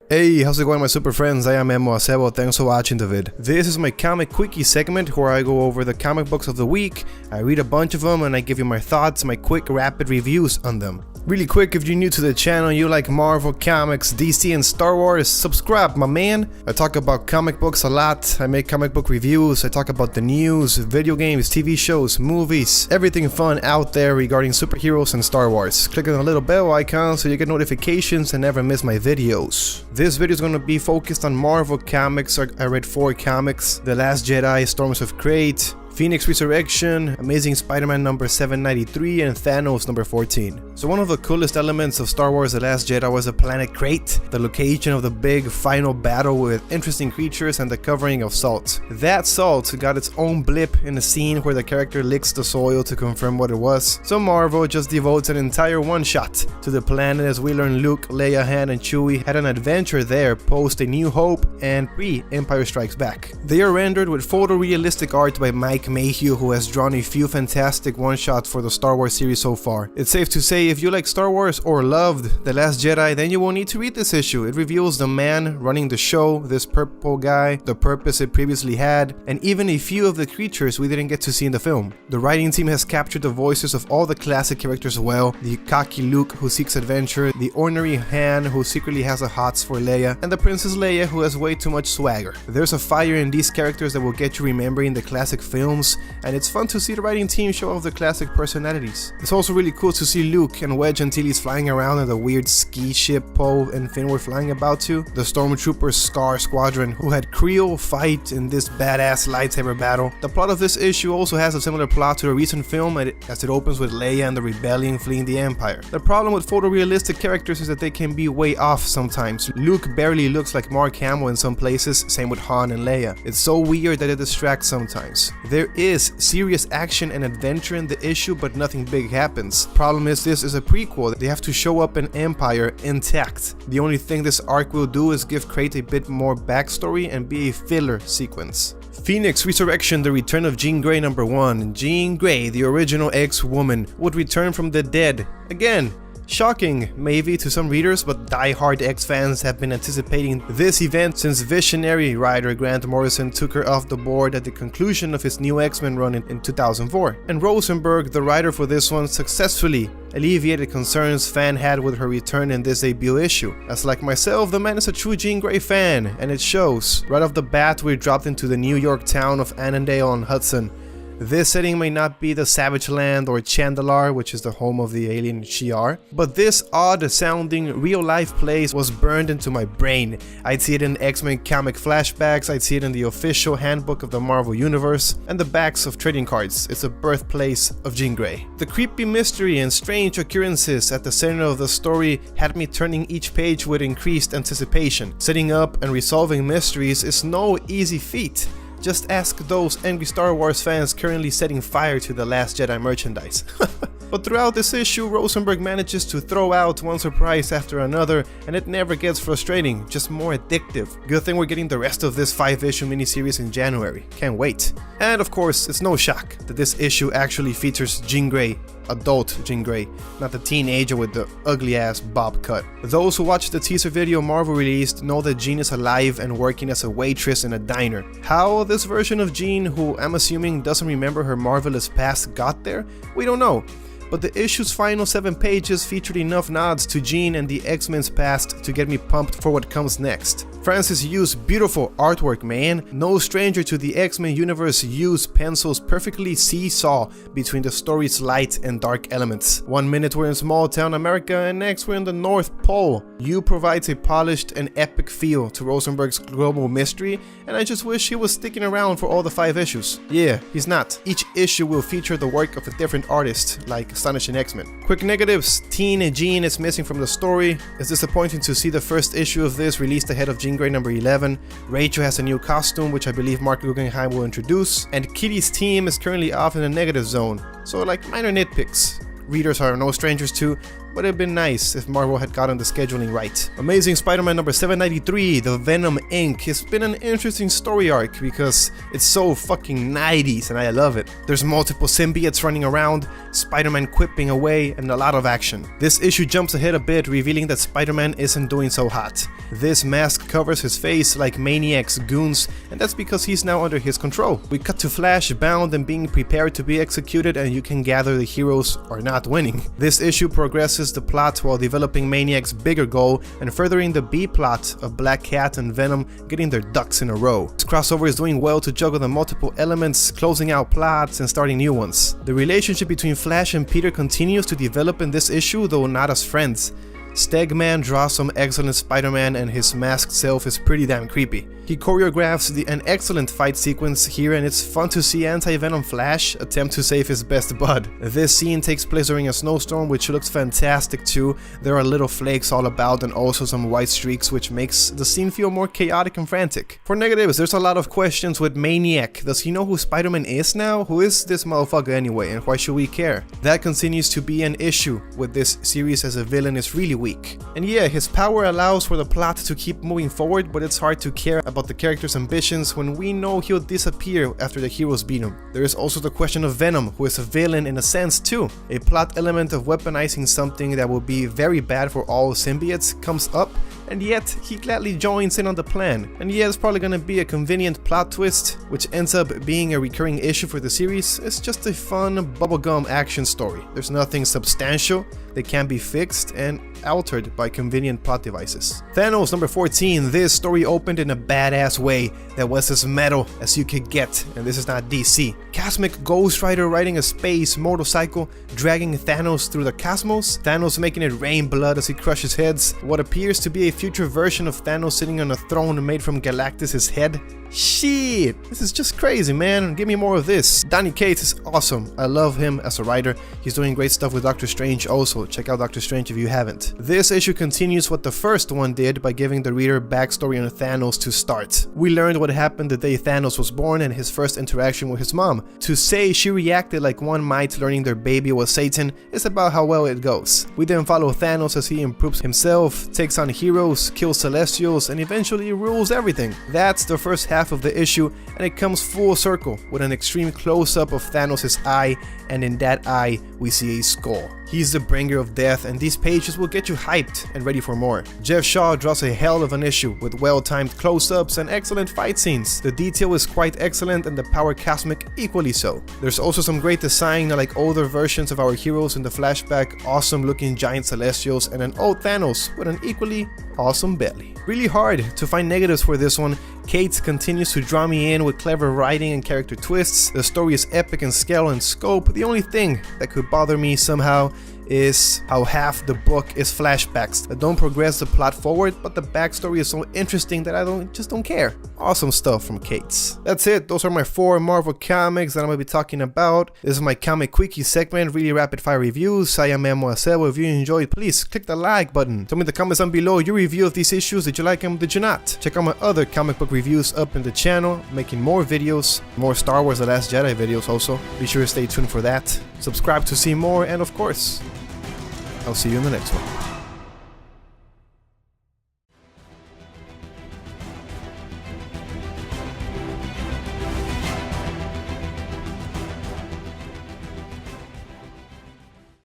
Hey, how's it going my super friends? I am Emo Acebo, thanks for watching the vid. This is my Comiquickies segment where I go over the comic books of the week, I read a bunch of them and I give you my thoughts, my quick rapid reviews on them. Really quick, if you're new to the channel, you like Marvel, comics, DC and Star Wars, subscribe my man. I talk about comic books a lot, I make comic book reviews, I talk about the news, video games, TV shows, movies, everything fun out there regarding superheroes and Star Wars. Click on the little bell icon so you get notifications and never miss my videos. This video is going to be focused on Marvel comics. I read 4 comics: The Last Jedi, Storms of Crait, Phoenix Resurrection, Amazing Spiderman number 793, and Thanos number 14. So one of the coolest elements of Star Wars The Last Jedi was the planet Crait, the location of the big final battle with interesting creatures and the covering of salt. That salt got its own blip in the scene where the character licks the soil to confirm what it was. So Marvel just devotes an entire one-shot to the planet as we learn Luke, Leia, Han, and Chewie had an adventure there post A New Hope and pre-Empire Strikes Back. They are rendered with photorealistic art by Mike Mayhew, who has drawn a few fantastic one-shots for the Star Wars series so far. It's safe to say if you like Star Wars or loved The Last Jedi, then you won't need to read this issue. It reveals the man running the show, this purple guy, the purpose it previously had, and even a few of the creatures we didn't get to see in the film. The writing team has captured the voices of all the classic characters well: the cocky Luke who seeks adventure, the ornery Han who secretly has a hots for Leia, and the Princess Leia who has way too much swagger. There's a fire in these characters that will get you remembering the classic films, and it's fun to see the writing team show off the classic personalities. It's also really cool to see Luke and Wedge until he's flying around in the weird ski ship Poe and Finn were flying about to, the Stormtrooper Scar Squadron who had Creel fight in this badass lightsaber battle. The plot of this issue also has a similar plot to a recent film as it opens with Leia and the rebellion fleeing the Empire. The problem with photorealistic characters is that they can be way off sometimes. Luke barely looks like Mark Hamill in some places, same with Han and Leia. It's so weird that it distracts sometimes. There is serious action and adventure in the issue, but nothing big happens. Problem is, this is a prequel. They have to show up in Empire intact. The only thing this arc will do is give Crait a bit more backstory and be a filler sequence. Phoenix Resurrection, the return of Jean Grey number 1. Jean Grey, the original X-Woman, would return from the dead again. Shocking, maybe, to some readers, but die-hard X-fans have been anticipating this event since visionary writer Grant Morrison took her off the board at the conclusion of his new X-Men run in 2004. And Rosenberg, the writer for this one, successfully alleviated concerns fan had with her return in this debut issue. As like myself, the man is a true Jean Grey fan, and it shows. Right off the bat, we're dropped into the New York town of Annandale-on-Hudson. This setting may not be the Savage Land or Chandalar, which is the home of the alien Shi'ar, but this odd-sounding real-life place was burned into my brain. I'd see it in X-Men comic flashbacks, I'd see it in the official handbook of the Marvel Universe, and the backs of trading cards. It's a birthplace of Jean Grey. The creepy mystery and strange occurrences at the center of the story had me turning each page with increased anticipation. Setting up and resolving mysteries is no easy feat. Just ask those angry Star Wars fans currently setting fire to the Last Jedi merchandise. But throughout this issue, Rosenberg manages to throw out one surprise after another, and it never gets frustrating, just more addictive. Good thing we're getting the rest of this 5-issue miniseries in January. Can't wait. And of course, it's no shock that this issue actually features Jean Grey, adult Jean Grey, not the teenager with the ugly-ass bob cut. Those who watched the teaser video Marvel released know that Jean is alive and working as a waitress in a diner. How this version of Jean, who I'm assuming doesn't remember her marvelous past, got there, we don't know. But the issue's final 7 pages featured enough nods to Jean and the X-Men's past to get me pumped for what comes next. Francis Yu's beautiful artwork, man. No stranger to the X-Men universe, Yu's pencils perfectly seesaw between the story's light and dark elements. One minute we're in small town America and next we're in the North Pole. Yu provides a polished and epic feel to Rosenberg's global mystery, and I just wish he was sticking around for all the 5 issues. Yeah, he's not. Each issue will feature the work of a different artist, like Astonishing X-Men. Quick negatives: Teen Jean is missing from the story. It's disappointing to see the first issue of this released ahead of Jean Grey number 11. Rachel has a new costume, which I believe Mark Guggenheim will introduce, and Kitty's team is currently off in the negative zone, so like minor nitpicks. Readers are no strangers to but it'd been nice if Marvel had gotten the scheduling right. Amazing Spider-Man number 793, The Venom Inc. It's been an interesting story arc because it's so fucking 90s and I love it. There's multiple symbiotes running around, Spider-Man quipping away, and a lot of action. This issue jumps ahead a bit, revealing that Spider-Man isn't doing so hot. This mask covers his face like Maniac's goons, and that's because he's now under his control. We cut to Flash bound and being prepared to be executed, and you can gather the heroes are not winning. This issue progresses the plot while developing Maniac's bigger goal and furthering the B-plot of Black Cat and Venom getting their ducks in a row. This crossover is doing well to juggle the multiple elements, closing out plots and starting new ones. The relationship between Flash and Peter continues to develop in this issue, though not as friends. Stegman draws some excellent Spider-Man and his masked self is pretty damn creepy. He choreographs an excellent fight sequence here, and it's fun to see anti-Venom Flash attempt to save his best bud. This scene takes place during a snowstorm, which looks fantastic too. There are little flakes all about and also some white streaks, which makes the scene feel more chaotic and frantic. For negatives, there's a lot of questions with Maniac. Does he know who Spider-Man is now? Who is this motherfucker anyway, and why should we care? That continues to be an issue with this series, as a villain is really weak. And yeah, his power allows for the plot to keep moving forward, but it's hard to care about the character's ambitions when we know he'll disappear after the heroes beat him. There is also the question of Venom, who is a villain in a sense too. A plot element of weaponizing something that will be very bad for all symbiotes comes up, and yet he gladly joins in on the plan. And yeah, it's probably gonna be a convenient plot twist, which ends up being a recurring issue for the series. It's just a fun bubblegum action story. There's nothing substantial that can be fixed and altered by convenient plot devices. Thanos number 14, this story opened in a badass way that was as metal as you could get, and this is not DC. Cosmic Ghost Rider riding a space motorcycle, dragging Thanos through the cosmos, Thanos making it rain blood as he crushes heads, what appears to be a future version of Thanos sitting on a throne made from Galactus' head. Shit, this is just crazy, man. Give me more of this. Donny Cates is awesome. I love him as a writer. He's doing great stuff with Doctor Strange also. Check out Doctor Strange if you haven't. This issue continues what the first one did by giving the reader backstory on Thanos to start. We learned what happened the day Thanos was born and his first interaction with his mom. To say she reacted like one might learning their baby was Satan is about how well it goes. We then follow Thanos as he improves himself, takes on heroes, kills Celestials, and eventually rules everything. That's the first half of the issue, and it comes full circle with an extreme close-up of Thanos' eye, and in that eye we see a skull. He's the bringer of death, and these pages will get you hyped and ready for more. Jeff Shaw draws a hell of an issue with well-timed close-ups and excellent fight scenes. The detail is quite excellent and the power cosmic equally so. There's also some great design like older versions of our heroes in the flashback, awesome looking giant Celestials, and an old Thanos with an equally awesome belly. Really hard to find negatives for this one. Crait continues to draw me in with clever writing and character twists. The story is epic in scale and scope. The only thing that could bother me somehow is how half the book is flashbacks that don't progress the plot forward, but the backstory is so interesting that I just don't care. Awesome stuff from Cait. That's it. Those are my 4 Marvel comics that I'm going to be talking about. This is my Comiquickies segment, really rapid fire reviews. I am Memo Acebo. If you enjoyed, please click the like button. Tell me in the comments down below your review of these issues. Did you like them? Did you not? Check out my other comic book reviews up in the channel, making more videos, more Star Wars The Last Jedi videos also. Be sure to stay tuned for that. Subscribe to see more, and of course, I'll see you in the next one.